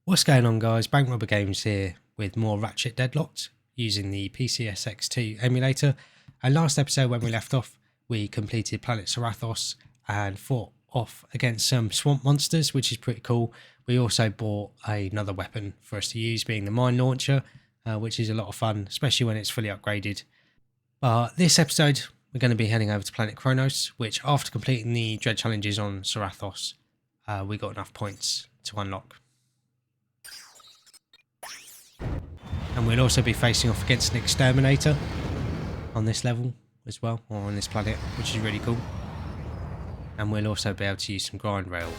What's going on, guys? Bank Robber Games here with more Ratchet Deadlocked using the PCSX2 emulator. And last episode, when we left off, we completed Planet Sarathos and fought off against some swamp monsters, which is pretty cool. We also bought another weapon for us to use, being the mine launcher, which is a lot of fun, especially when it's fully upgraded. But this episode, we're going to be heading over to Planet Kronos, which after completing the dread challenges on Sarathos, we got enough points to unlock. And we'll also be facing off against an exterminator on this level as well, or on this planet, which is really cool. And we'll also be able to use some grind rail.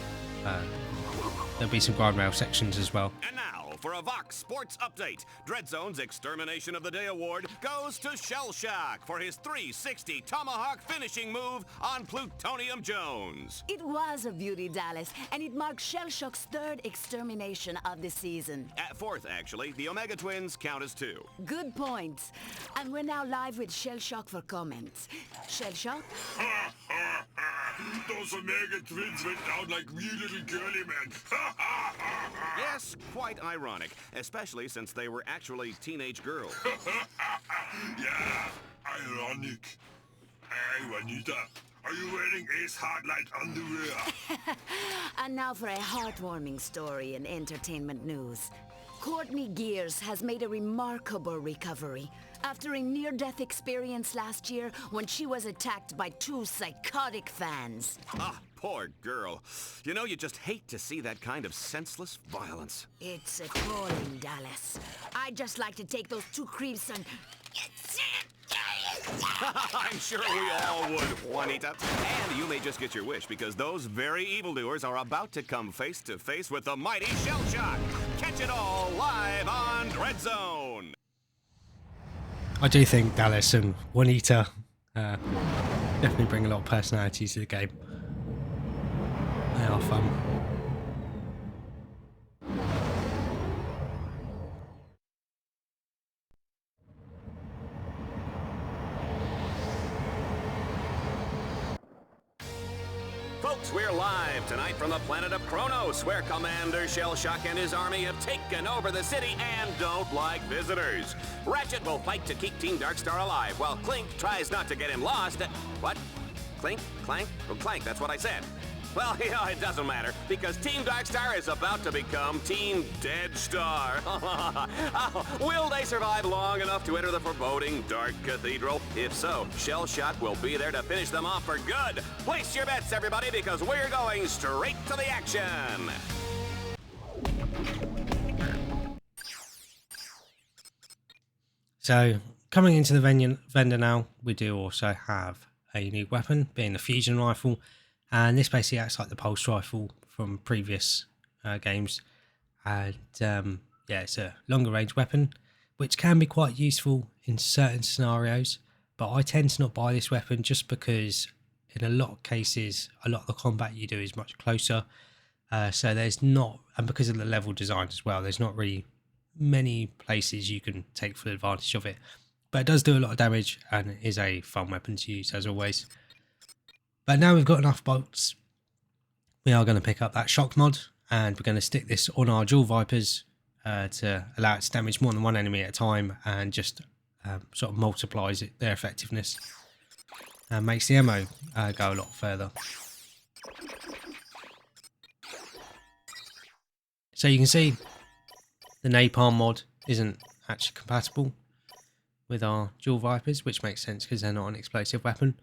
There'll be some grind rail sections as well. And now for a Vox Sports Update. Dreadzone's Extermination of the Day award goes to Shell Shock for his 360 Tomahawk finishing move on Plutonium Jones. It was a beauty, Dallas, and it marks Shell Shock's third extermination of the season. Fourth, actually. The Omega Twins count as two. Good points. And we're now live with Shell Shock for comments. Shell Shock? Those Omega Twins went down like wee little girly men. Yes, quite ironic, especially since they were actually teenage girls. Yeah, ironic. Hey, Juanita, are you wearing Ace Hardlight underwear? And now for a heartwarming story in entertainment news. Courtney Gears has made a remarkable recovery after a near-death experience last year when she was attacked by two psychotic fans. Ah, poor girl. You know, you just hate to see that kind of senseless violence. It's appalling, Dallas. I'd just like to take those two creeps and... I'm sure we all would, Juanita. And you may just get your wish, because those very evildoers are about to come face to face with the mighty Shell Shock. Catch it all live on Dreadzone. I do think Dallas and Juanita definitely bring a lot of personality to the game. They are fun. Folks, we're live tonight from the planet of Kronos, where Commander Shell Shock and his army have taken over the city and don't like visitors. Ratchet will fight to keep Team Darkstar alive, while Clank tries not to get him lost. What? Clink? Clank? Oh, Clank, that's what I said. Well, you know, it doesn't matter, because Team Darkstar is about to become Team Dead Star. Will they survive long enough to enter the foreboding Dark Cathedral? If so, Shell Shock will be there to finish them off for good. Place your bets, everybody, because we're going straight to the action. So, coming into the vendor now, we do also have a new weapon, being the fusion rifle. And this basically acts like the pulse rifle from previous games. And yeah, it's a longer range weapon, which can be quite useful in certain scenarios. But I tend to not buy this weapon just because in a lot of cases, a lot of the combat you do is much closer. So there's not, and because of the level design as well, there's not really many places you can take full advantage of it. But it does do a lot of damage and it is a fun weapon to use as always. But now we've got enough bolts, we are going to pick up that shock mod and we're going to stick this on our dual vipers to allow it to damage more than one enemy at a time and just sort of multiplies their effectiveness and makes the ammo go a lot further. So you can see the napalm mod isn't actually compatible with our dual vipers, which makes sense because they're not an explosive weapon.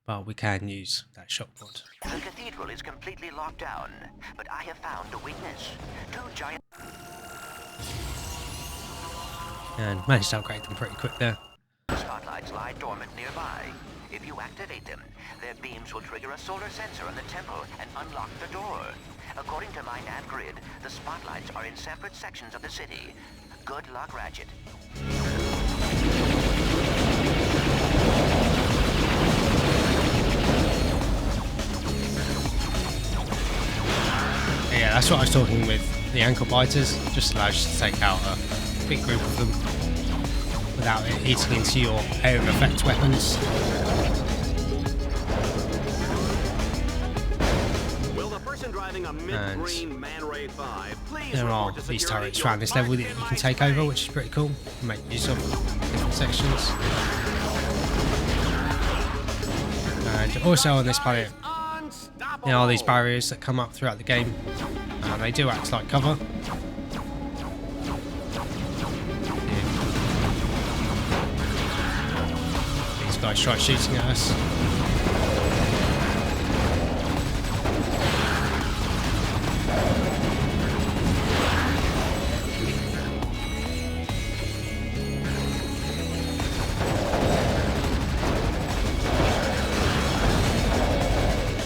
But we can use that shock mod. The cathedral is completely locked down, but I have found a weakness. Two giant... And managed to upgrade them pretty quick there. spotlights lie dormant nearby. If you activate them, their beams will trigger a solar sensor on the temple and unlock the door. According to my nav grid, the spotlights are in separate sections of the city. Good luck, Ratchet. Yeah, that's what I was talking with the ankle biters. Just allows you to take out a big group of them without it eating into your area of effect weapons. driving a mid-green Man Ray 5, please there are report to these security. turrets around this level that you can take over, which is pretty cool. Make use of different sections. And also on this planet, there are these barriers that come up throughout the game. They do act like cover. These guys try shooting at us.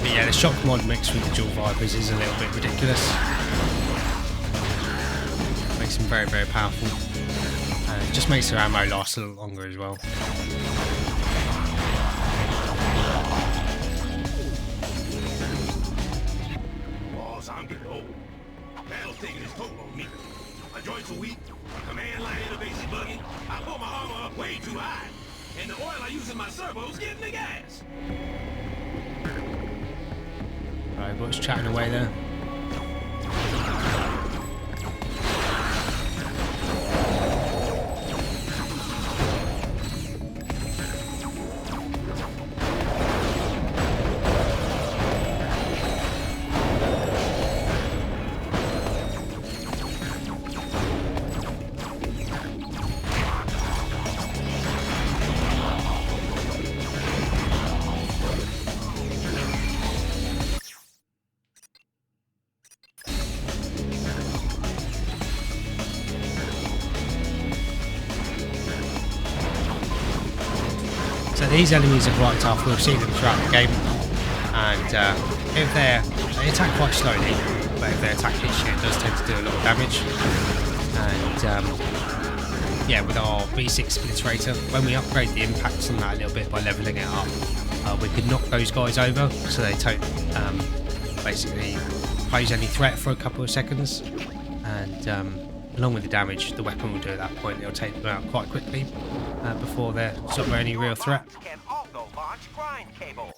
Yeah, the shock mod mixed with the dual vipers is a little bit ridiculous. Makes them very, very powerful. And it just makes their ammo last a little longer as well. Boss, I'm getting old. Battle's taking its toll on me. My joints are weak, my command line interface is buggy, I pull my armor up way too high, and the oil I use in my servo's getting the gas. Robots chatting away there. So these enemies are quite tough, we've seen them throughout the game, and if they attack quite slowly, but if they attack hits you, it does tend to do a lot of damage. And yeah, with our V6 Splitterator, when we upgrade the impacts on that a little bit by levelling it up, we could knock those guys over, so they don't basically pose any threat for a couple of seconds, and along with the damage the weapon will do at that point, it'll take them out quite quickly before they're sort of any real threat. Can also launch grind cables.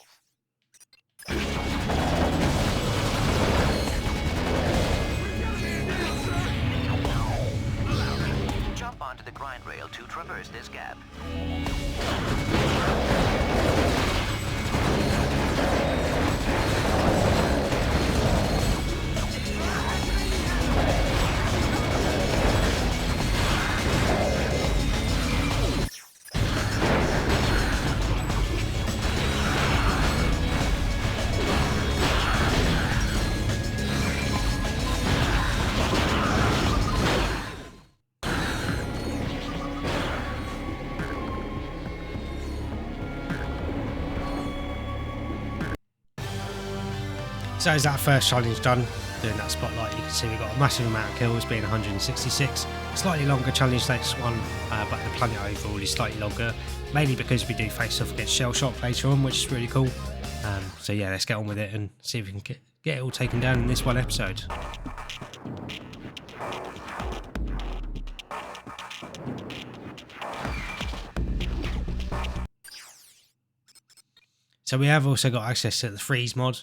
Jump onto the grind rail to traverse this gap. So as that first challenge done, doing that spotlight, you can see we got a massive amount of kills, being 166. Slightly longer challenge than this one, but the planet overall is slightly longer, mainly because we do face off against Shell Shock later on, which is really cool. So yeah, let's get on with it and see if we can get it all taken down in this one episode. So we have also got access to the freeze mod.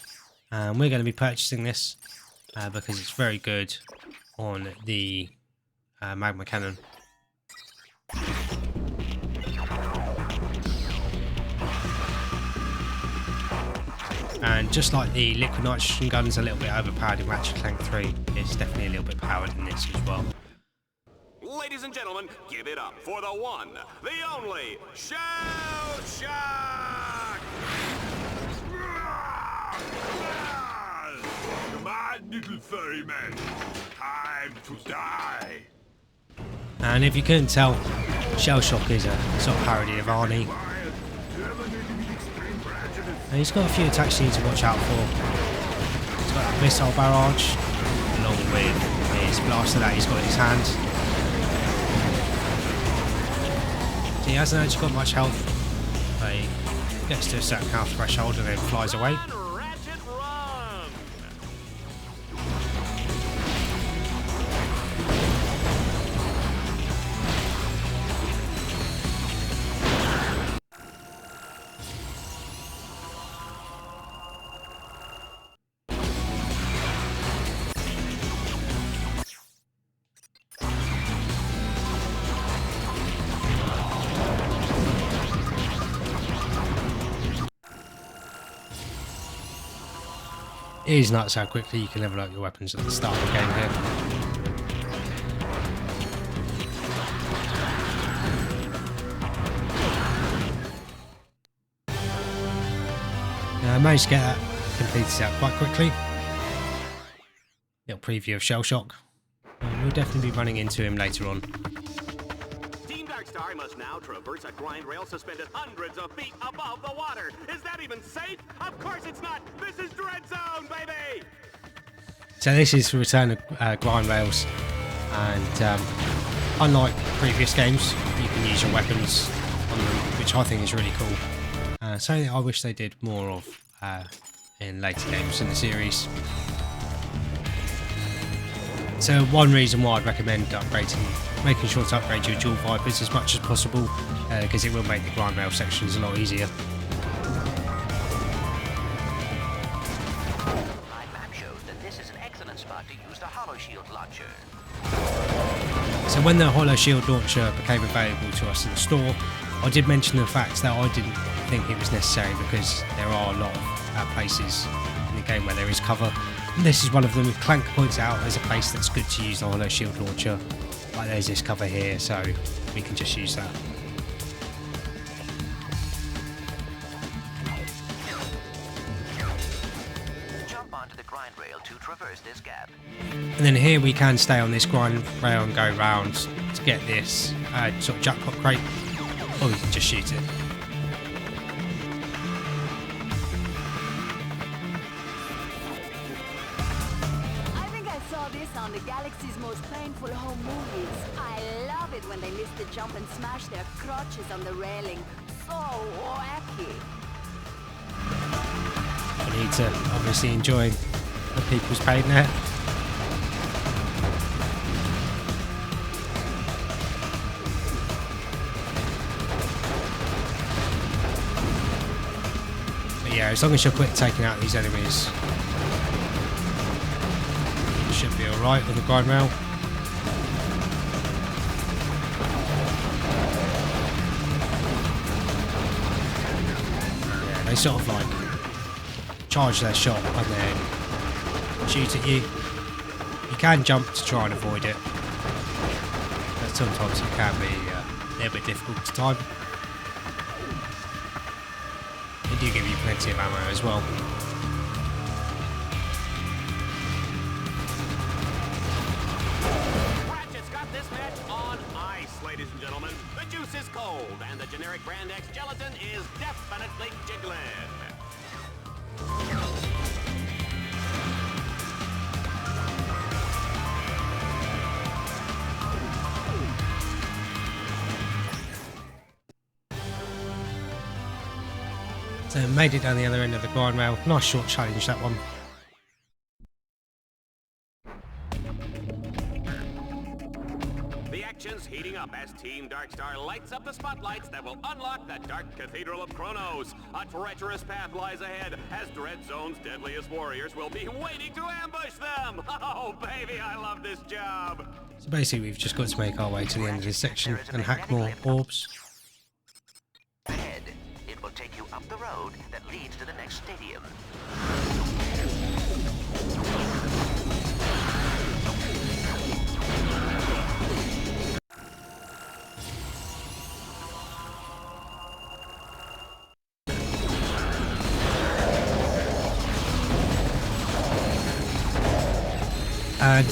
We're going to be purchasing this because it's very good on the magma cannon. And just like the liquid nitrogen gun's a little bit overpowered in Ratchet Clank 3, it's definitely a little bit powered in this as well. Ladies and gentlemen, give it up for the one, the only, Shell Shock! Come on, little furry man. Time to die. And if you couldn't tell, Shell Shock is a sort of parody of Arnie. And he's got a few attacks you need to watch out for. He's got that missile barrage, along with his blaster that he's got in his hand. So he hasn't actually got much health, but he gets to a certain health threshold and then flies away. Ratchet Run! It is nuts how quickly you can level up your weapons at the start of the game here. I managed to get that completed out quite quickly. Little preview of Shell Shock. We'll definitely be running into him later on. Team Darkstar must now traverse a grind rail suspended hundreds of feet above the water. Is that even safe? Of course it's not. This is Dread Zone, baby! So this is the return of grind rails, and unlike previous games, you can use your weapons on them, which I think is really cool. Something I wish they did more of in later games in the series. So one reason why I'd recommend making sure to upgrade your dual Vipers as much as possible, because it will make the grind rail sections a lot easier. My map shows that this is an excellent spot to use the Hollow Shield launcher. So when the Hollow Shield launcher became available to us in the store, I did mention the fact that I didn't think it was necessary, because there are a lot of places in the game where there is cover. This is one of them. Clank points out there's a place that's good to use the Hollow Shield launcher. Like there's this cover here, so we can just use that. Jump onto the grind rail to traverse this gap. And then here we can stay on this grind rail and go round to get this sort of jackpot crate, or we can just shoot it. On the galaxy's most painful home movies. I love it when they miss the jump and smash their crotches on the railing. So wacky. I need to obviously enjoy the people's pain there. But yeah, as long as you're quick taking out these enemies, should be alright with the grind rail. Yeah, they sort of like charge their shot and then shoot at you. You can jump to try and avoid it, but sometimes it can be a little bit difficult to time. They do give you plenty of ammo as well. Ladies and gentlemen, the juice is cold, and the generic brand X gelatin is definitely jiggling. So made it down the other end of the grind rail. Nice short challenge, that one. Heating up as Team Darkstar lights up the spotlights that will unlock the Dark Cathedral of Kronos. A treacherous path lies ahead as Dread Zone's deadliest warriors will be waiting to ambush them. Oh, baby, I love this job. So basically we've just got to make our way to the end of this section and hack more orbs. Ahead, it will take you up the road that leads to the next stadium. And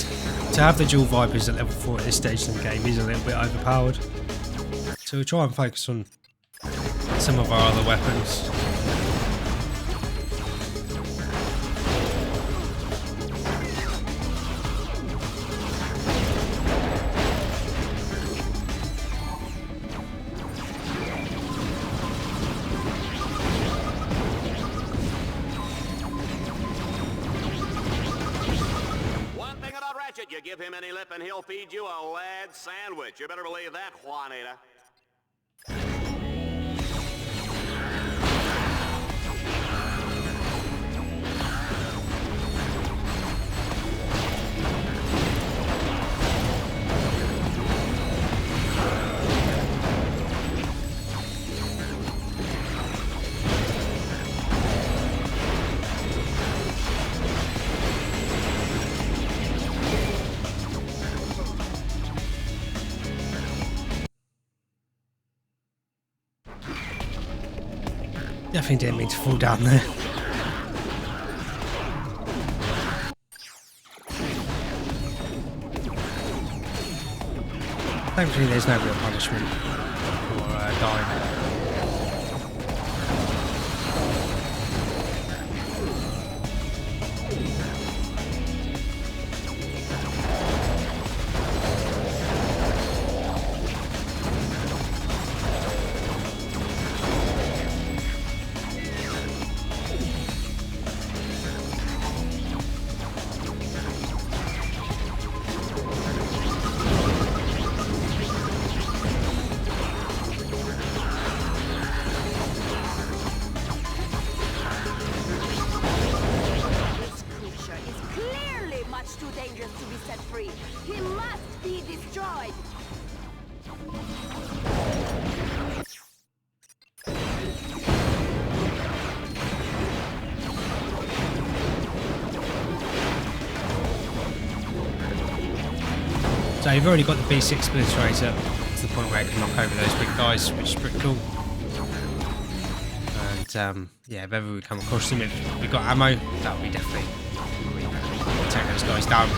to have the dual Vipers at level 4 at this stage in the game is a little bit overpowered. So we'll try and focus on some of our other weapons. You give him any lip and he'll feed you a lead sandwich. You better believe that, Juanita. definitely didn't mean to fall down there. Thankfully there's no real punishment for dying. So you've already got the B6 obliterator to the point where it can knock over those big guys, which is pretty cool. And yeah, if ever we come across them, if we've got ammo, that would be definitely take those guys down.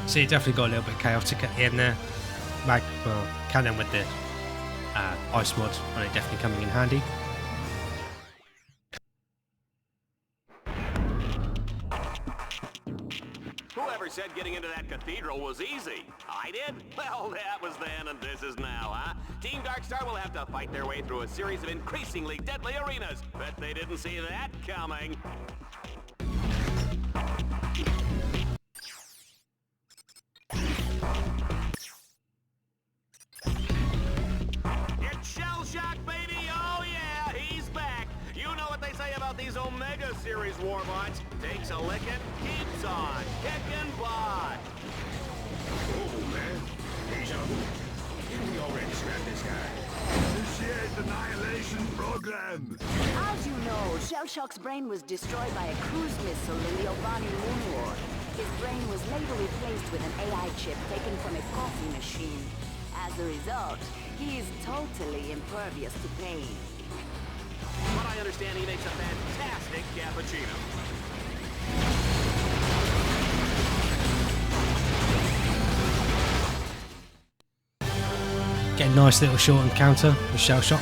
So you definitely got a little bit chaotic at the end there. Well, cannon with the ice mod on it definitely coming in handy. Whoever said getting into that cathedral was easy? I did? Well, that was then and this is now, huh? Team Darkstar will have to fight their way through a series of increasingly deadly arenas. Bet they didn't see that coming. It's Shell Shock, baby! Oh yeah, he's back! You know what they say about these Omega Series warbots. Takes a licking, keeps on, kicking butt. Oh, man. Deja vu. Didn't we already scrap this guy? Initiate annihilation program. As you know, Shellshock's brain was destroyed by a cruise missile in the Obani Moon War. His brain was later replaced with an AI chip taken from a coffee machine. As a result, he is totally impervious to pain. But I understand he makes a fantastic cappuccino. Get a nice little short encounter with Shell Shock.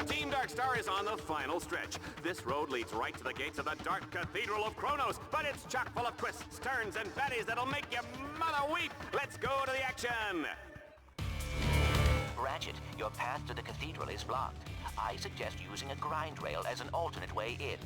Team Darkstar is on the final stretch. This road leads right to the gates of the Dark Cathedral of Kronos, but it's chock full of twists, turns, and baddies that'll make your mother weep. Let's go to the action. Ratchet, your path to the cathedral is blocked. I suggest using a grind rail as an alternate way in.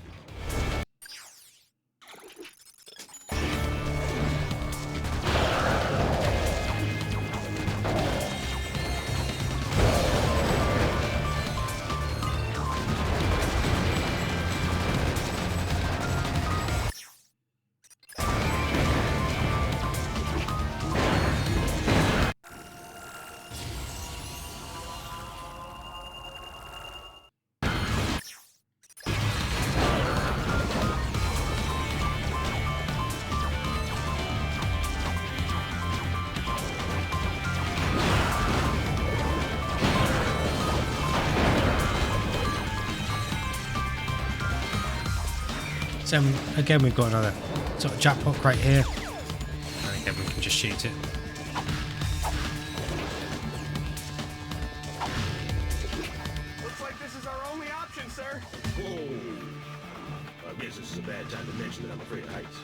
So again, we've got another sort of jackpot crate here, and again we can just shoot it. Looks like this is our only option, sir. I guess this is a bad time to mention that I'm afraid of heights.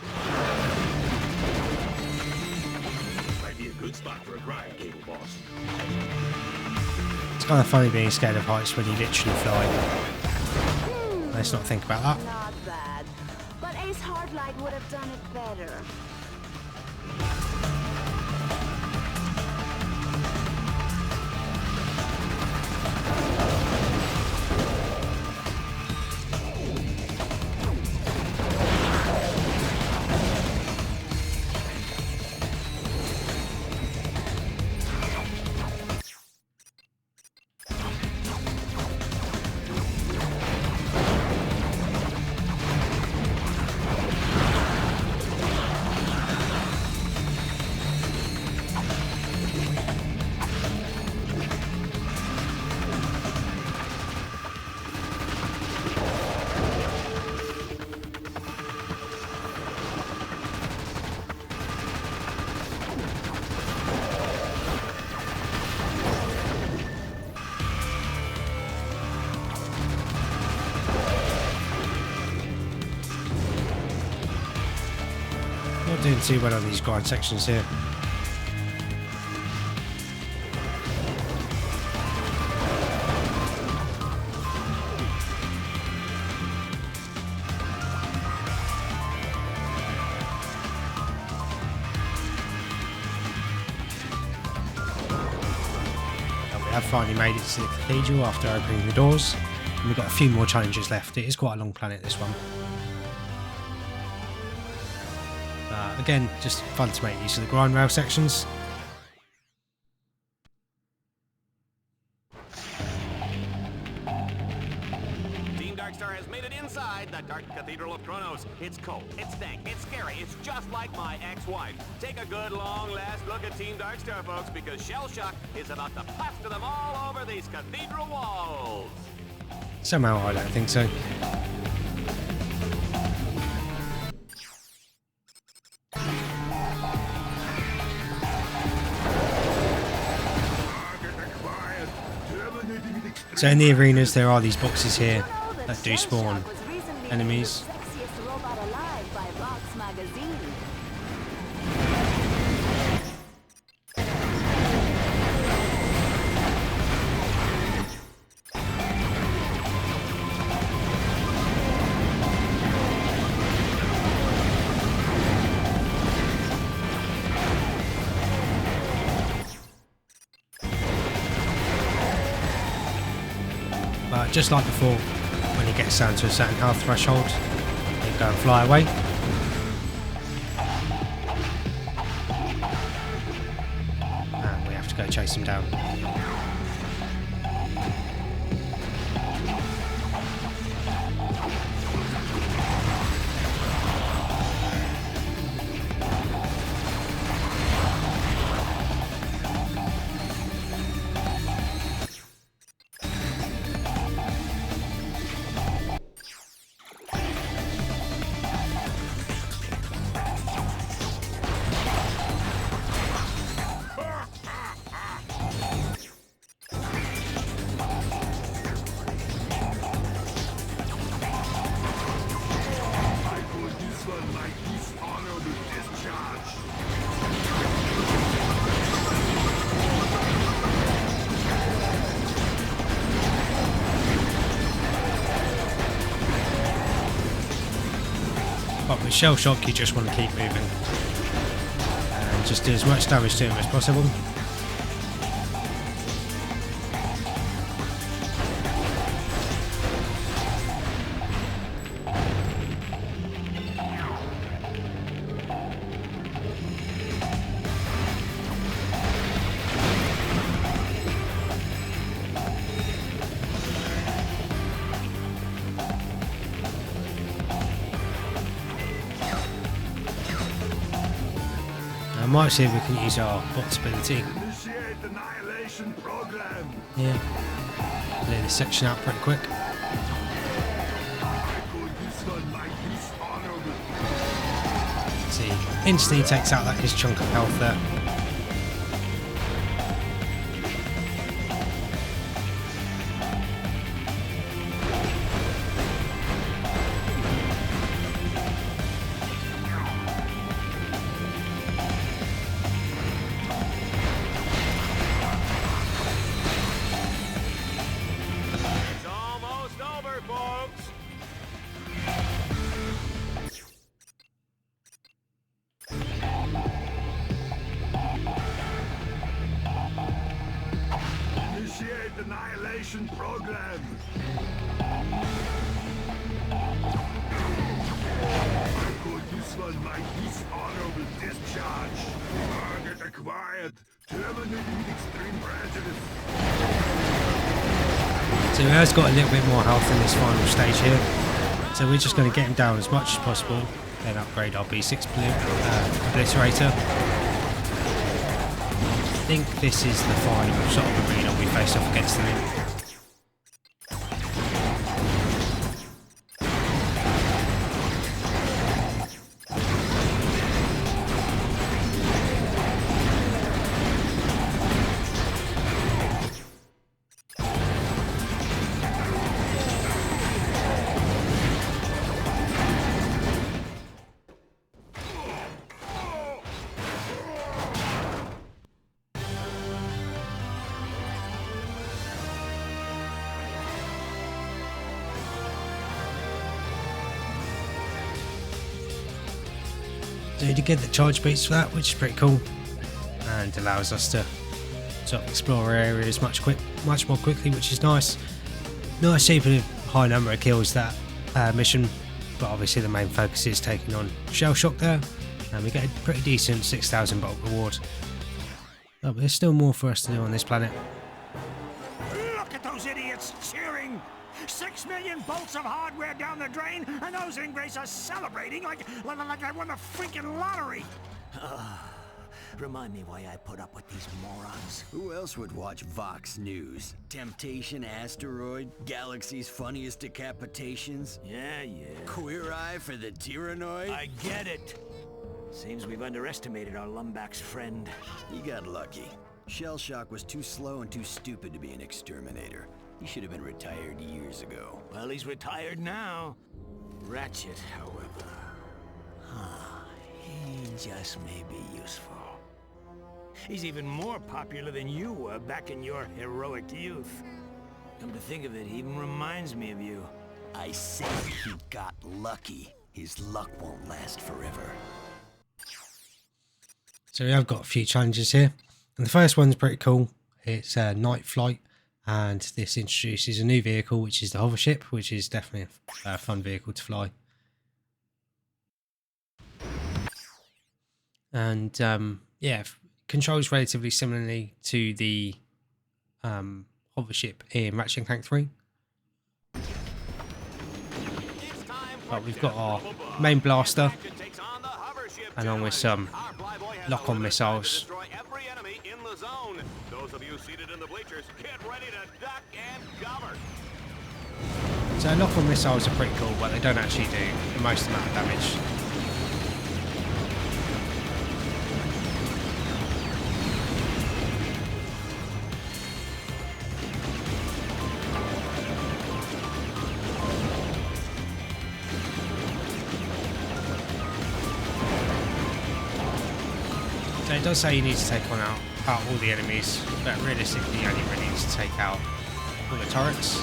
Might be a good spot for a grind cable, boss. It's kind of funny being scared of heights when you literally fly. Let's not think about that. Not bad. But Ace Hardlight would have done it better. Not doing too well on these grind sections here. And we have finally made it to the cathedral after opening the doors, and we've got a few more challenges left. It is quite a long planet, this one. Again, just fun to make use of the grind rail sections. Team Darkstar has made it inside the Dark Cathedral of Kronos. It's cold, it's dank, it's scary, it's just like my ex-wife. Take a good long last look at Team Darkstar, folks, because Shell Shock is about to plaster them all over these cathedral walls. Somehow I don't think so. So in the arenas there are these boxes here that do spawn enemies. Sexiest robot alive by Vox magazine. But just like before, when it gets down to a certain health threshold, you go and fly away. And we have to go chase him down. But with Shell Shock you just want to keep moving and just do as much damage to him as possible. I might see if we can use our bot ability. Initiate annihilation program. Yeah. Clear this section out pretty quick. I could use one like this honor instantly takes out that his chunk of health there. It's almost over, folks. Initiate annihilation program. I call this one my dishonorable discharge. Target acquired. Terminated with extreme prejudice. So he has got a little bit more health in this final stage here. So we're just going to get him down as much as possible, then upgrade our B6 Obliterator. I think this is the final sort of arena we face off against him in. So you get the charge beats for that, which is pretty cool, and allows us to sort of explore areas much more quickly, which is nice. Not a super high number of kills that mission, but obviously the main focus is taking on Shell Shock there, and we get a pretty decent 6,000 bolt reward. Oh, but there's still more for us to do on this planet. Look at those idiots cheering! 6 million bolts of hardware down the drain, and those ingrates are celebrating like I won the freaking lottery! Remind me why I put up with these morons. Who else would watch Vox News? Temptation Asteroid? Galaxy's funniest decapitations? Yeah. Queer Eye for the Tyrannoid? I get it. Seems we've underestimated our Lumbach's friend. He got lucky. Shell Shock was too slow and too stupid to be an exterminator. He should have been retired years ago. Well, he's retired now. Ratchet, however... he just may be useful. He's even more popular than you were back in your heroic youth. Come to think of it, he even reminds me of you. I say he got lucky. His luck won't last forever. So we have got a few challenges here, and the first one's pretty cool. It's a night flight, and this introduces a new vehicle, which is the hover ship, which is definitely a fun vehicle to fly. And yeah, controls relatively similarly to the hover ship in Ratchet and Clank 3. But we've got our main blaster, along with some lock-on missiles. So lock-on missiles are pretty cool, but they don't actually do the most amount of damage. So it does say you need to take out all the enemies, but realistically you only really need to take out all the turrets.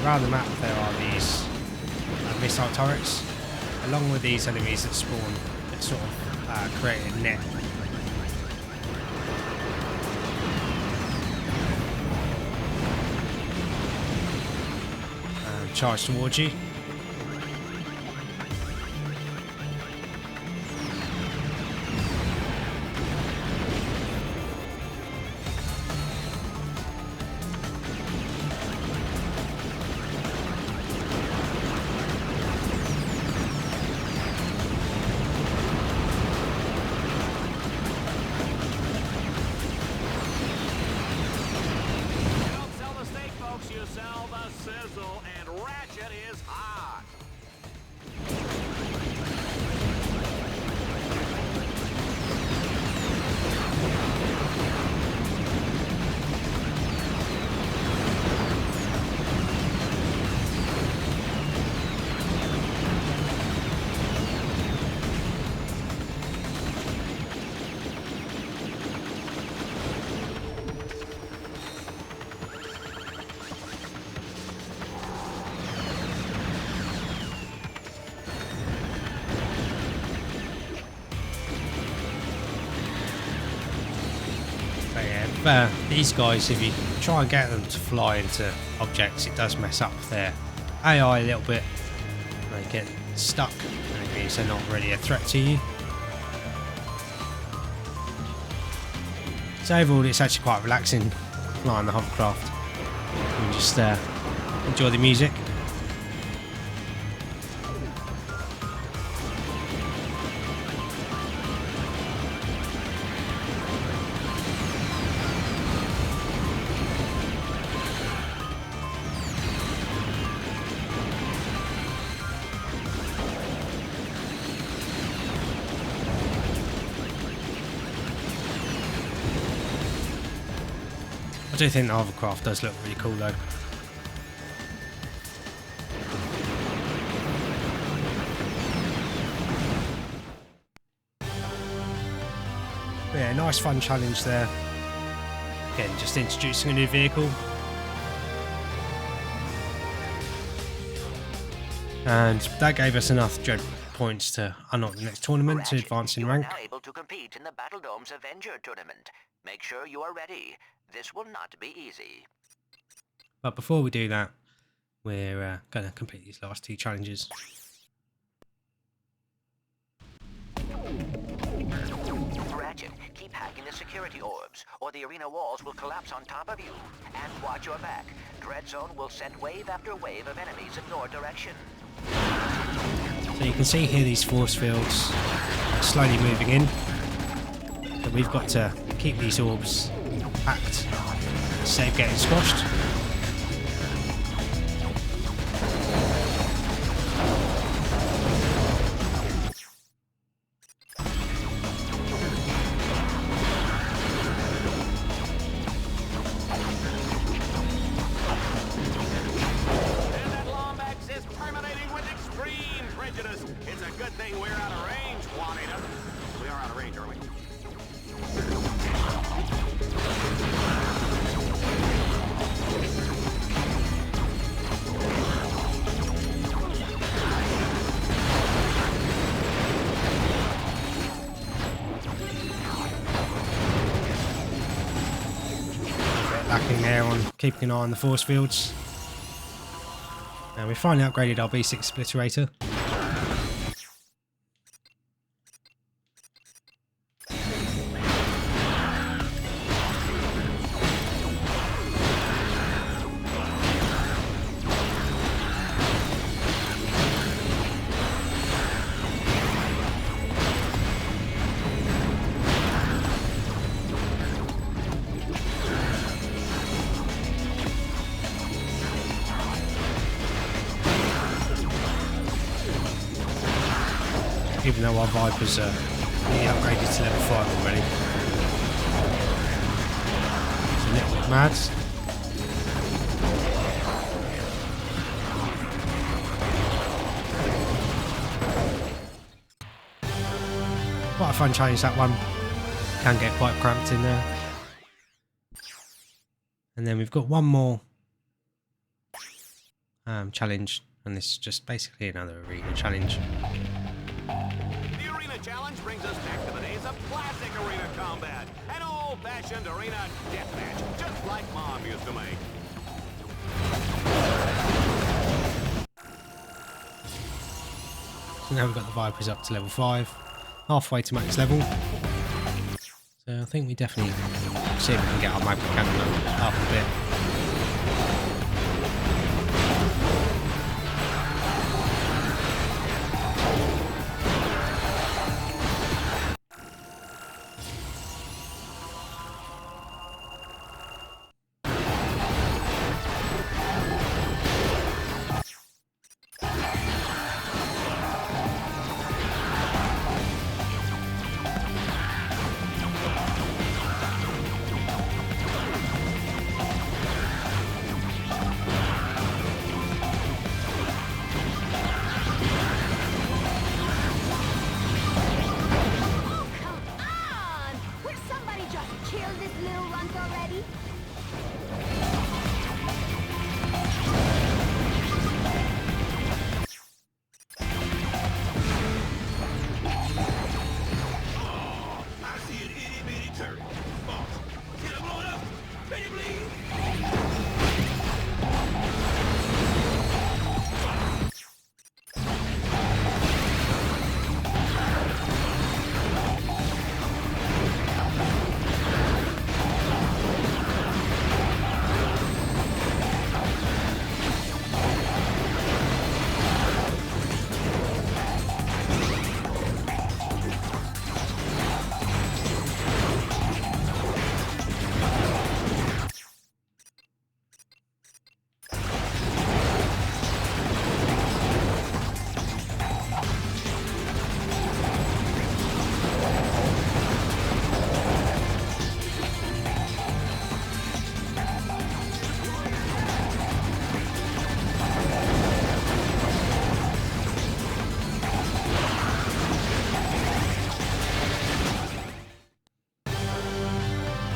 Around the map there are these missile turrets, along with these enemies that spawn that sort of create a net. Charge towards you. But yeah, these guys, if you try and get them to fly into objects, it does mess up their AI a little bit. They get stuck, and it means they're not really a threat to you. So overall, it's actually quite relaxing flying the hovercraft. You can just enjoy the music. I do think the hovercraft does look really cool though. But yeah, nice fun challenge there. Again, just introducing a new vehicle. And that gave us enough dread points to unlock the next tournament to advance in rank. You are now able to compete in the Battle Dome's Avenger tournament. Make sure you are ready. This will not be easy. But before we do that, we're going to complete these last two challenges. Ratchet, keep hacking the security orbs, or the arena walls will collapse on top of you. And watch your back. Dread Zone will send wave after wave of enemies in your direction. So you can see here these force fields slowly moving in. So we've got to keep these orbs packed, save getting squashed. It's a good thing we're out of range, Juanita. We are out of range, aren't we? Lacking there on keeping an eye on the force fields. And we finally upgraded our B6 splitterator. Even though our Vipers are nearly upgraded to level 5 already. It's a little bit mad. Quite a fun challenge, that one. Can get quite cramped in there. And then we've got one more challenge, and this is just basically another arena challenge. The arena challenge brings us back to the days of classic arena combat. An old-fashioned arena deathmatch, just like Mom used to make. So now we've got the Vipers up to level 5, halfway to max level. So I think we definitely see if we can get our magma cannon up a bit.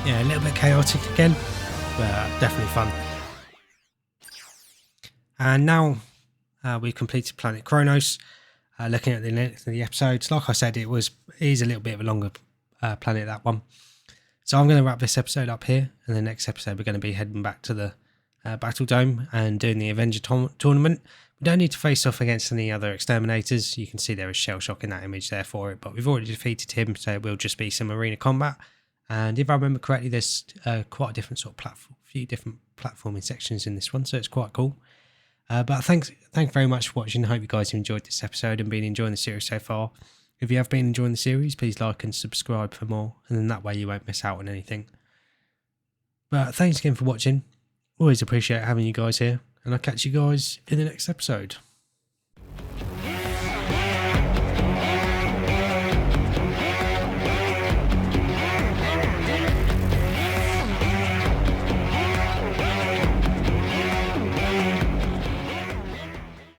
yeah, a little bit chaotic again, but definitely fun. And now we've completed Planet Kronos. Looking at the length of the episodes, like I said, it is a little bit of a longer planet, that one. So I'm going to wrap this episode up here, and the next episode we're going to be heading back to the Battle Dome and doing the Avenger tournament. We don't need to face off against any other exterminators. You can see there is Shell Shock in that image there for it, but we've already defeated him, so it will just be some arena combat. And if I remember correctly, there's quite a different sort of platform, few different platforming sections in this one, so it's quite cool. But thanks very much for watching. I hope you guys have enjoyed this episode and been enjoying the series so far. If you have been enjoying the series, please like and subscribe for more, and then that way you won't miss out on anything. But thanks again for watching. Always appreciate having you guys here, and I'll catch you guys in the next episode.